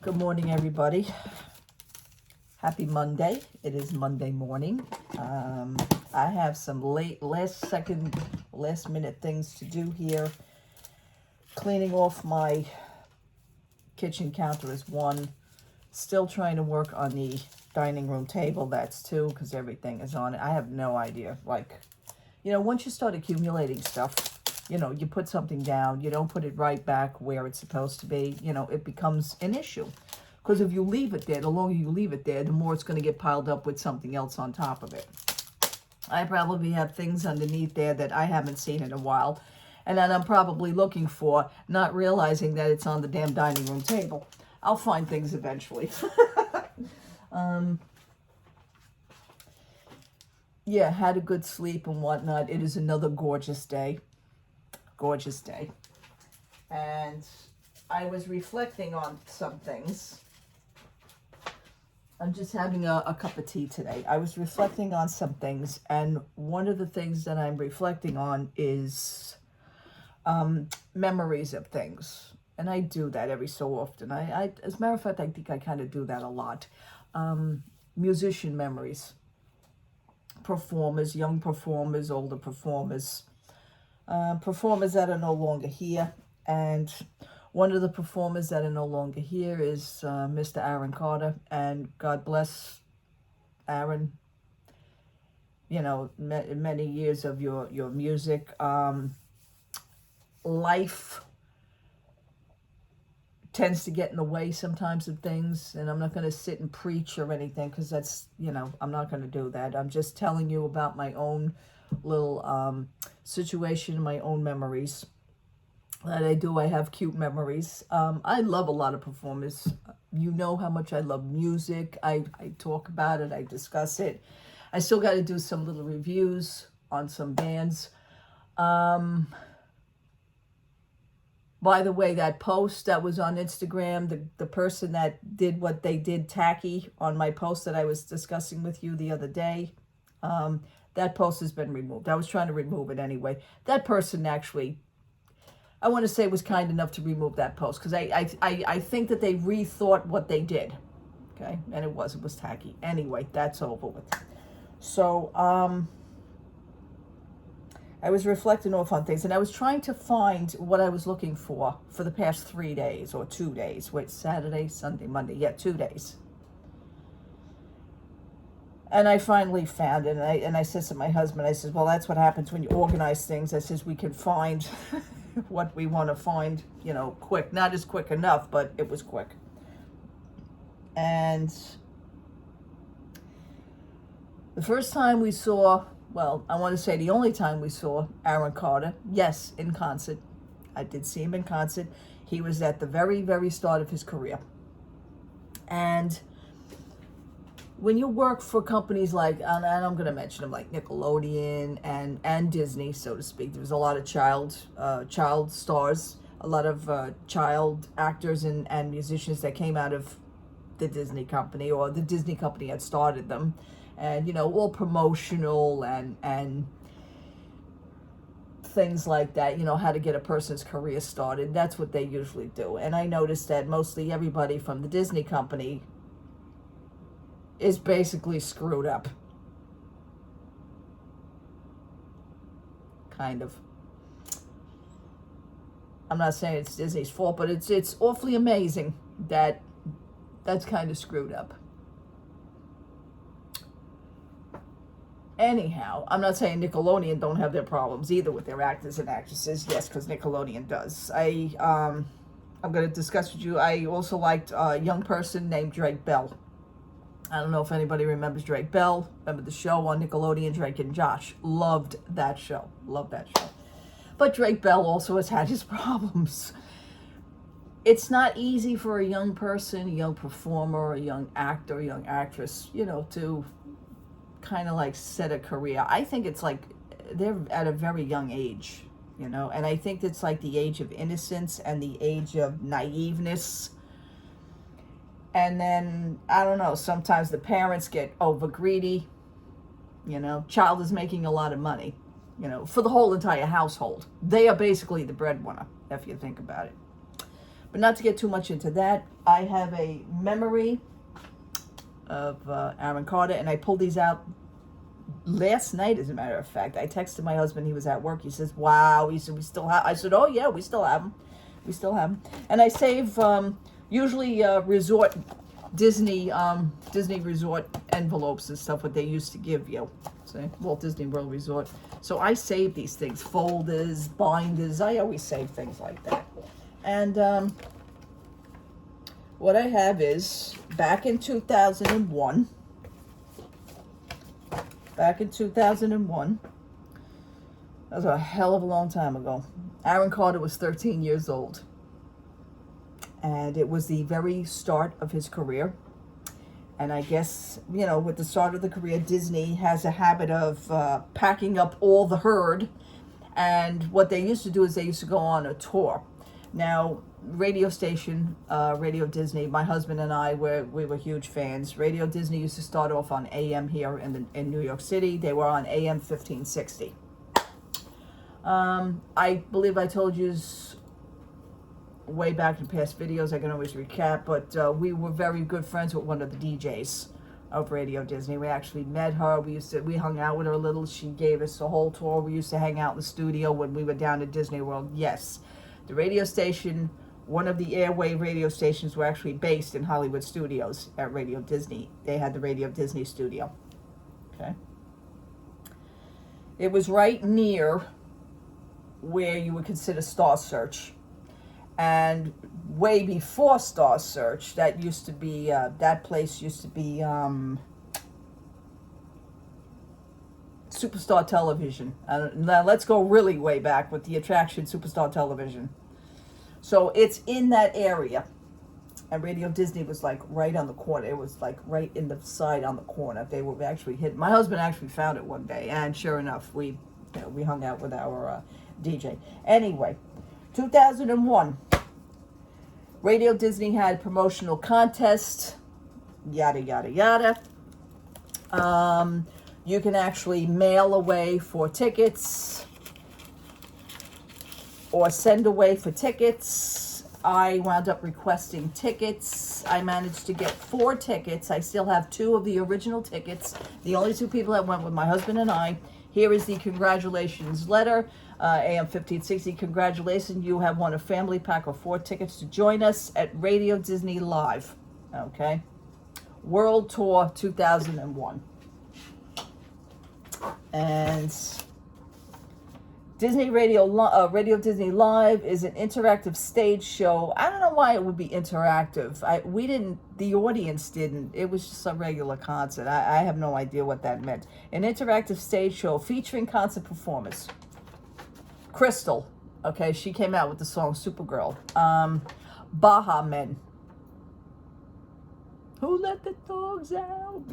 Good morning, everybody. Happy Monday. It is Monday morning. I have some last minute things to do here. Cleaning off my kitchen counter is one. Still trying to work on the dining room table. That's two, because everything is on it. I have no idea. Once you start accumulating stuff, you put something down, you don't put it right back where it's supposed to be, it becomes an issue. Because if you leave it there, the longer you leave it there, the more it's going to get piled up with something else on top of it. I probably have things underneath there that I haven't seen in a while, and that I'm probably looking for, not realizing that it's on the damn dining room table. I'll find things eventually. Yeah, had a good sleep and whatnot. It is another gorgeous day. Gorgeous day. And I was reflecting on some things. I'm just having a cup of tea today. I was reflecting on some things, and one of the things that I'm reflecting on is memories of things. And I do that every so often. I as a matter of fact, I think I kind of do that a lot. Musician memories. Performers, young performers, older performers. Performers that are no longer here. And one of the performers that are no longer here is Mr. Aaron Carter, and God bless Aaron. Many years of your music. Life tends to get in the way sometimes of things, and I'm not going to sit and preach or anything, because that's, I'm not going to do that. I'm just telling you about my own little situation, my own memories. That I do. I have cute memories. I love a lot of performers. You know how much I love music. I talk about it. I discuss it. I still got to do some little reviews on some bands. By the way, that post that was on Instagram, the person that did what they did tacky on my post that I was discussing with you the other day, that post has been removed. I was trying to remove it anyway. That person actually, I want to say, was kind enough to remove that post, because I think that they rethought what they did. Okay, and it was tacky. Anyway, that's over with. So, I was reflecting off on things, and I was trying to find what I was looking for the past 3 days or 2 days. Wait, Saturday, Sunday, Monday. Yeah, 2 days. And I finally found it, and I said to my husband, I said, well, that's what happens when you organize things. I says, we can find what we want to find, quick. Not as quick enough, but it was quick. And the first time we saw, well, I want to say the only time we saw Aaron Carter, yes, in concert. I did see him in concert. He was at the very, very start of his career. And when you work for companies like, and I'm going to mention them, like Nickelodeon and Disney, so to speak, there was a lot of child stars, a lot of child actors and musicians that came out of the Disney company, or the Disney company had started them. And, all promotional and things like that, how to get a person's career started. That's what they usually do. And I noticed that mostly everybody from the Disney company is basically screwed up. Kind of. I'm not saying it's Disney's fault, but it's awfully amazing that that's kind of screwed up. Anyhow, I'm not saying Nickelodeon don't have their problems either with their actors and actresses. Yes, because Nickelodeon does. I'm going to discuss with you. I also liked a young person named Drake Bell. I don't know if anybody remembers Drake Bell. Remember the show on Nickelodeon, Drake and Josh. Loved that show. But Drake Bell also has had his problems. It's not easy for a young person, a young performer, a young actor, a young actress, to kind of like set a career. I think it's like they're at a very young age, and I think it's like the age of innocence and the age of naiveness. And then, I don't know, sometimes the parents get over greedy. Child is making a lot of money, for the whole entire household. They are basically the breadwinner, if you think about it. But not to get too much into that, I have a memory of Aaron Carter, and I pulled these out last night, as a matter of fact. I texted my husband, he was at work, he says, wow, he said, we still have, I said, oh yeah, we still have them. We still have them. And I save, usually resort, Disney resort envelopes and stuff, what they used to give you. Say, Walt Disney World Resort. So I save these things, folders, binders, I always save things like that. And what I have is, back in 2001, that was a hell of a long time ago, Aaron Carter was 13 years old. And it was the very start of his career. And I guess, you know, with the start of the career, Disney has a habit of packing up all the herd. And what they used to do is they used to go on a tour. Now, radio station, Radio Disney, my husband and I, we were huge fans. Radio Disney used to start off on AM here in New York City. They were on AM 1560. I believe I told you way back in past videos, I can always recap, but we were very good friends with one of the DJs of Radio Disney. We actually met her. We hung out with her a little. She gave us a whole tour. We used to hang out in the studio when we were down at Disney World. Yes, the radio station, one of the airwave radio stations, were actually based in Hollywood Studios at Radio Disney. They had the Radio Disney studio. Okay. It was right near where you would consider Star Search. And way before Star Search, that used to be, that place used to be Superstar Television. Now let's go really way back with the attraction Superstar Television. So it's in that area. And Radio Disney was like right on the corner. It was like right in the side on the corner. They were actually hidden. My husband actually found it one day. And sure enough, we hung out with our DJ. Anyway, 2001. Radio Disney had promotional contest, yada, yada, yada. You can actually mail away for tickets or send away for tickets. I wound up requesting tickets. I managed to get 4 tickets. I still have 2 of the original tickets. The only 2 people that went with my husband and I. Here is the congratulations letter. AM 1560, congratulations, you have won a family pack of 4 tickets to join us at Radio Disney Live. Okay. World Tour 2001. And Radio Disney Live is an interactive stage show. I don't know why it would be interactive. The audience didn't. It was just a regular concert. I have no idea what that meant. An interactive stage show featuring concert performers. Crystal, okay, she came out with the song Supergirl. Baha Men. Who let the dogs out?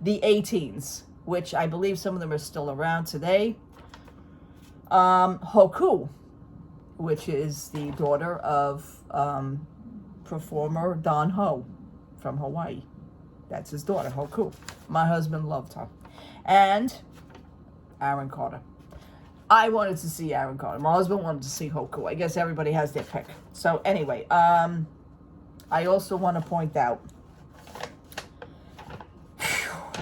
The 18s, which I believe some of them are still around today. Hoku, which is the daughter of performer Don Ho from Hawaii. That's his daughter, Hoku. My husband loved her. And Aaron Carter. I wanted to see Aaron Carter. My husband wanted to see Hoku. I guess everybody has their pick. So anyway, I also want to point out,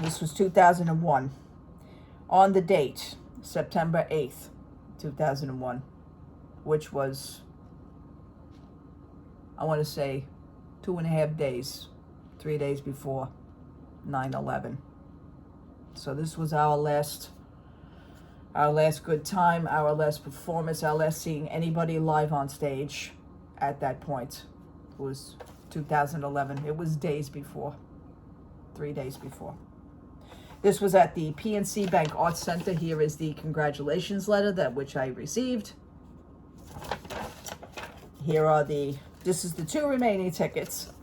this was 2001. On the date, September 8th, 2001, which was, I want to say, 2.5 days, 3 days before 9/11. So this was our last good time, our last performance, our last seeing anybody live on stage at that point. It was 2011. It was days before, 3 days before. This was at the PNC Bank Arts Center. Here is the congratulations letter which I received. This is the 2 remaining tickets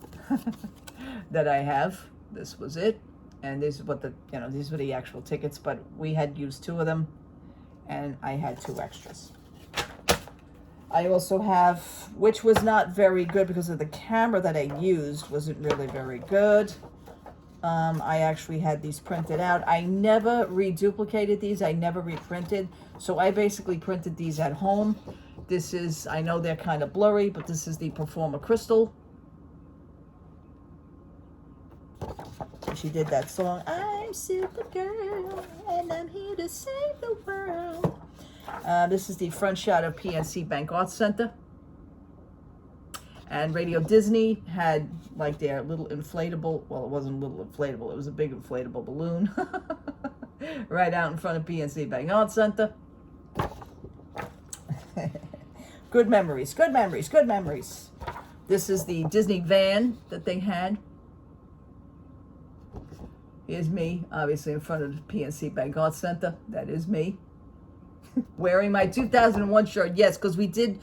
that I have. This was it. And these are these were the actual tickets, but we had used 2 of them and I had 2 extras. I also have, which was not very good because of the camera that I used wasn't really very good. I actually had these printed out. I never reduplicated these. I never reprinted. So I basically printed these at home, This is, I know they're kind of blurry, but this is the performer Crystal. She did that song, I'm Supergirl, and I'm here to save the world. This is the front shot of PNC Bank Arts Center. And Radio Disney had like their little inflatable, well, it wasn't a little inflatable, it was a big inflatable balloon right out in front of PNC Bank Arts Center. Good memories, good memories, good memories. This is the Disney van that they had. Here's me, obviously in front of the PNC Bank Arts Center. That is me. Wearing my 2001 shirt. Yes, because we did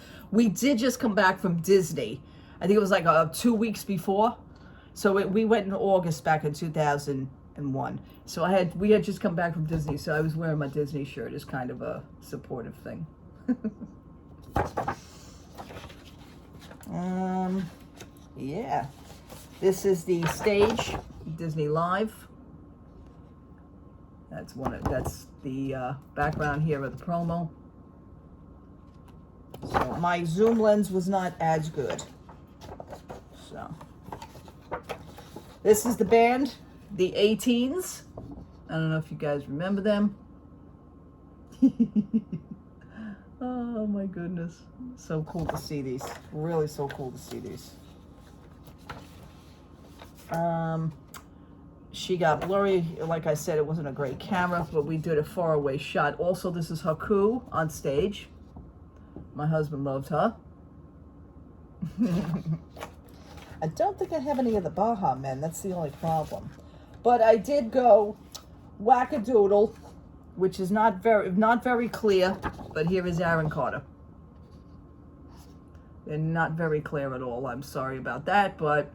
just come back from Disney. I think it was like 2 weeks before. So we went in August back in 2001. So we had just come back from Disney, so I was wearing my Disney shirt as kind of a supportive thing. Yeah. This is the stage, Disney Live. That's the background here of the promo. So my zoom lens was not as good. So this is the band, the 18s. I don't know if you guys remember them. Oh my goodness. So cool to see these. Really so cool to see these. She got blurry. Like I said, it wasn't a great camera, but we did a faraway shot. Also, this is Haku on stage. My husband loved her. I don't think I have any of the Baja Men. That's the only problem. But I did go Wackadoodle, which is not very clear. But here is Aaron Carter. They're not very clear at all. I'm sorry about that, but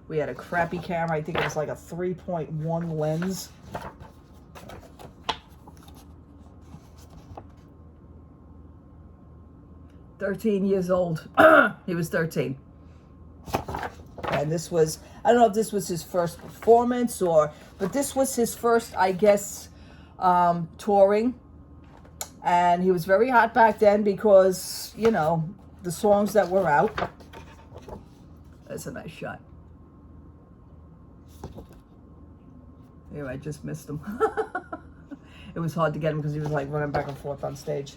we had a crappy camera. I think it was like a 3.1 lens. "13 years old." He was 13. And this was, I don't know if this was his first performance but this was his first, I guess, touring. And he was very hot back then because, you know, the songs that were out. That's a nice shot. Here, I just missed him. It was hard to get him because he was like running back and forth on stage.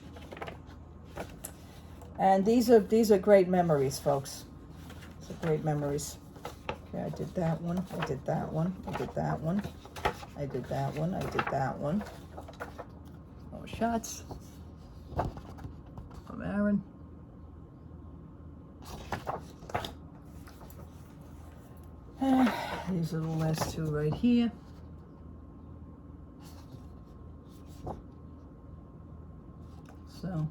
And these are great memories, folks. These are great memories. Okay, I did that one. I did that one. I did that one. I did that one. I did that one. More shots from Aaron. These are the last two right here. So,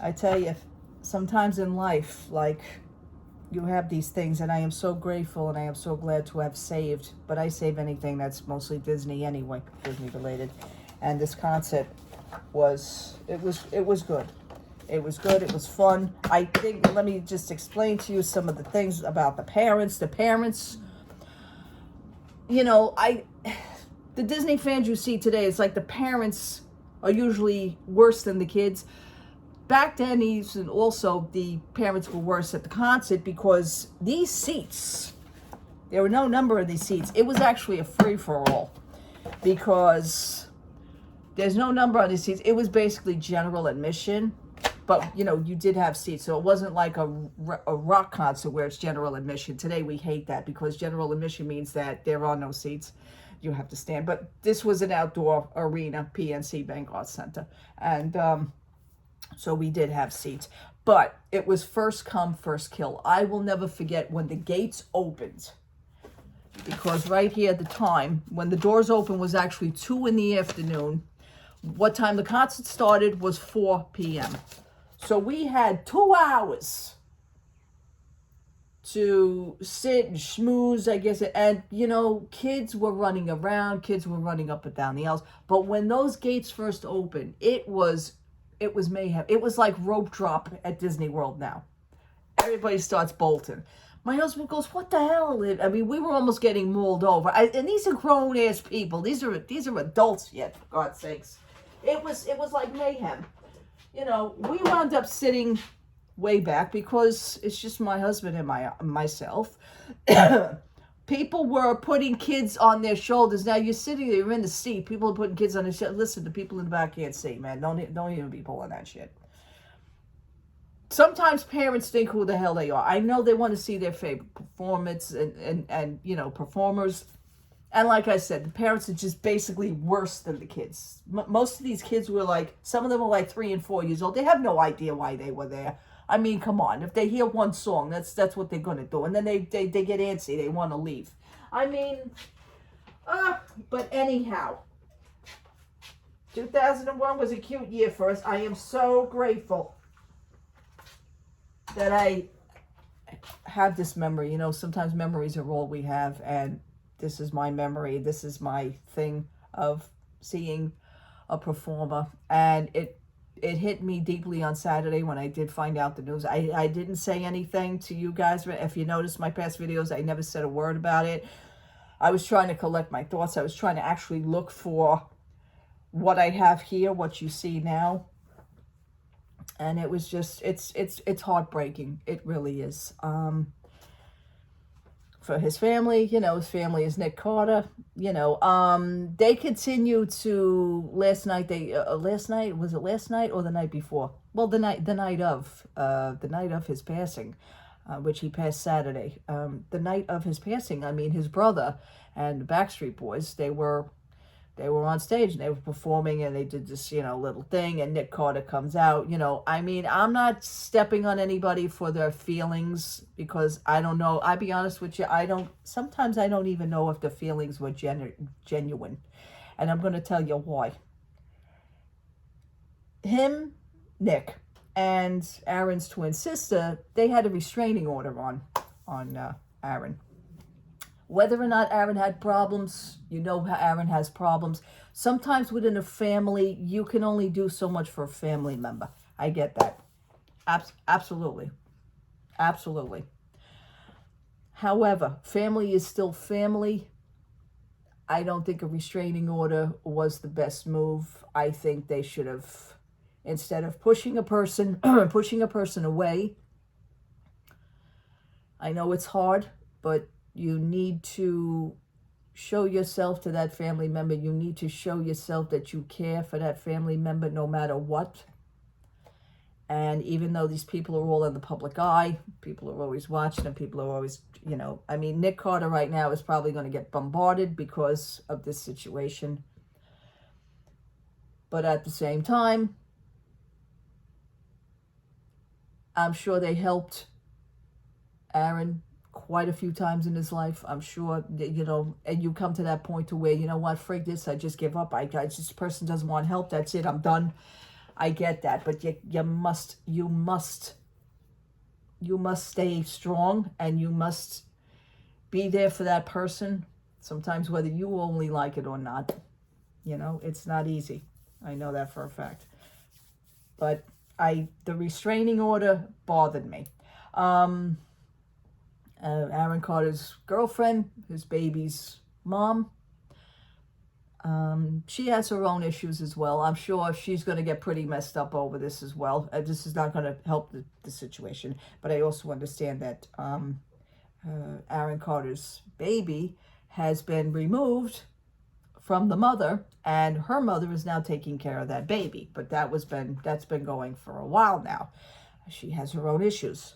I tell you, sometimes in life, like, you have these things, and I am so grateful and I am so glad to have saved, but I save anything that's mostly Disney anyway, Disney related. And this concert was good. It was good. It was fun. I think, let me just explain to you some of the things about the parents. The parents, you know, the Disney fans you see today, it's like the parents are usually worse than the kids. Back then, and also the parents were worse at the concert because these seats, there were no number of these seats. It was actually a free-for-all because there's no number on these seats. It was basically general admission, but, you know, you did have seats. So it wasn't like a rock concert where it's general admission. Today, we hate that because general admission means that there are no seats. You have to stand. But this was an outdoor arena, PNC Bank Arts Center. And so we did have seats. But it was first come, first kill. I will never forget when the gates opened. Because right here at the time, when the doors opened was actually 2 in the afternoon. What time the concert started was 4 p.m. So we had 2 hours to sit and schmooze, I guess. And, you know, kids were running around. Kids were running up and down the aisles. But when those gates first opened, it was mayhem. It was like rope drop at Disney World now. Everybody starts bolting. My husband goes, "What the hell?" I mean, we were almost getting mauled over. And these are grown-ass people. These are adults yet, for God's sakes. It was like mayhem. you know, we wound up sitting way back because it's just my husband and myself. People were putting kids on their shoulders. Now you're sitting there, you're in the seat. People are putting kids on their shoulders. Listen, the people in the back can't see, man. Don't even be pulling that shit. Sometimes parents think who the hell they are. I know they want to see their favorite performance and you know, performers. And like I said, the parents are just basically worse than the kids. Most of these kids were like, some of them were like 3 and 4 years old. They have no idea why they were there. I mean, come on. If they hear one song, that's what they're going to do. And then they get antsy. They want to leave. I mean, but anyhow, 2001 was a cute year for us. I am so grateful that I have this memory. You know, sometimes memories are all we have, and this is my memory. This is my thing of seeing a performer, and it hit me deeply on Saturday when I did find out the news. I didn't say anything to you guys. If you noticed my past videos, I never said a word about it. I was trying to collect my thoughts. I was trying to actually look for what I have here, what you see now. And it was just, it's heartbreaking. It really is. For his family, you know, his family is Nick Carter, you know, they continue to, last night, was it last night or the night before? Well, the night of his passing, which he passed Saturday. The night of his passing, I mean, his brother and the Backstreet Boys, they were on stage and they were performing, and they did this, you know, little thing, and Nick Carter comes out. You know, I mean, I'm stepping on anybody for their feelings, because I don't know. I'll be honest with you, sometimes I don't even know if the feelings were genuine. And I'm going to tell you why. Him, Nick, and Aaron's twin sister, they had a restraining order on Aaron. Whether or not Aaron had problems, you know how Aaron has problems. Sometimes within a family, you can only do so much for a family member. I get that. Absolutely. Absolutely. However, family is still family. I don't think a restraining order was the best move. I think they should have, instead of pushing a person away. I know it's hard, but you need to show yourself to that family member. You need to show yourself that you care for that family member no matter what. And even though these people are all in the public eye, people are always watching them, people are always, you know, I mean, Nick Carter right now is probably going to get bombarded because of this situation. But at the same time, I'm sure they helped Aaron quite a few times in his life. I'm sure that, you know, and you come to that point to where, you know what, frig this, I just give up. This person doesn't want help. That's it. I'm done. I get that, but you must stay strong, and you must be there for that person. Sometimes whether you only like it or not, you know, it's not easy. I know that for a fact. But the restraining order bothered me. Aaron Carter's girlfriend, his baby's mom, she has her own issues as well. I'm sure she's going to get pretty messed up over this as well. This is not going to help the situation. But I also understand that Aaron Carter's baby has been removed from the mother, and her mother is now taking care of that baby. But that's been going for a while now. She has her own issues.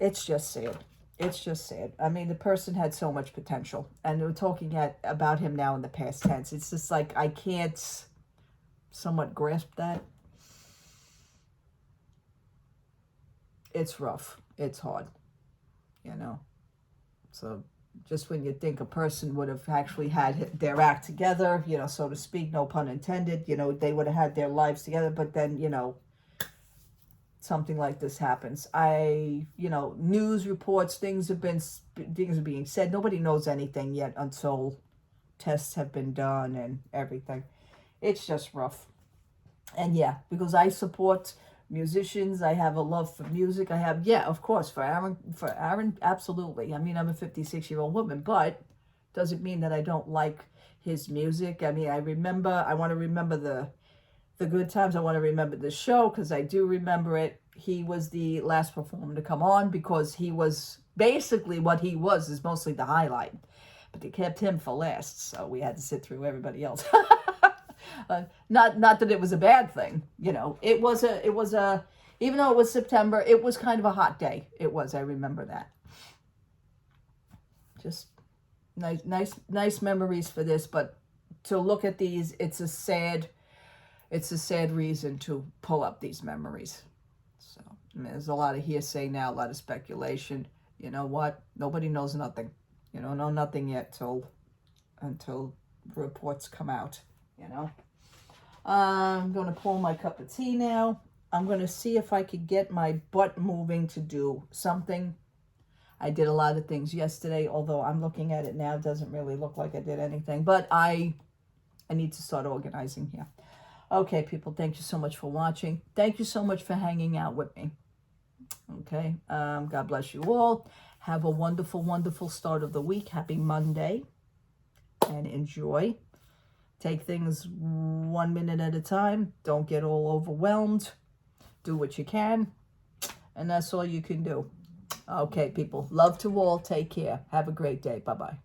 It's just sad. It's just sad. I mean, the person had so much potential, and we're talking about him now in the past tense. It's just like, I can't somewhat grasp that. It's rough. It's hard, you know. So just when you think a person would have actually had their act together, you know, so to speak, no pun intended, you know, they would have had their lives together, but then, you know, something like this happens. You know, news reports, things are being said. Nobody knows anything yet until tests have been done and everything. It's just rough. And yeah, because I support musicians, I have a love for music. I have, yeah, of course, for Aaron, absolutely. I mean, I'm a 56-year-old woman, but doesn't mean that I don't like his music. I mean, I want to remember the good times. I want to remember this show because I do remember it. He was the last performer to come on because he was basically what he was is mostly the highlight. But they kept him for last, so we had to sit through everybody else. Not that it was a bad thing, you know. It was a even though it was September, it was kind of a hot day. It was. I remember that. Just nice memories for this, but to look at these, it's a sad reason to pull up these memories. So I mean, there's a lot of hearsay now, a lot of speculation. You know what? Nobody knows nothing. You don't know nothing yet until reports come out. You know. I'm going to pour my cup of tea now. I'm going to see if I could get my butt moving to do something. I did a lot of things yesterday, although I'm looking at it now. It doesn't really look like I did anything. But I need to start organizing here. Okay, people, thank you so much for watching. Thank you so much for hanging out with me. Okay, God bless you all. Have a wonderful, wonderful start of the week. Happy Monday. And enjoy. Take things 1 minute at a time. Don't get all overwhelmed. Do what you can. And that's all you can do. Okay, people. Love to all. Take care. Have a great day. Bye-bye.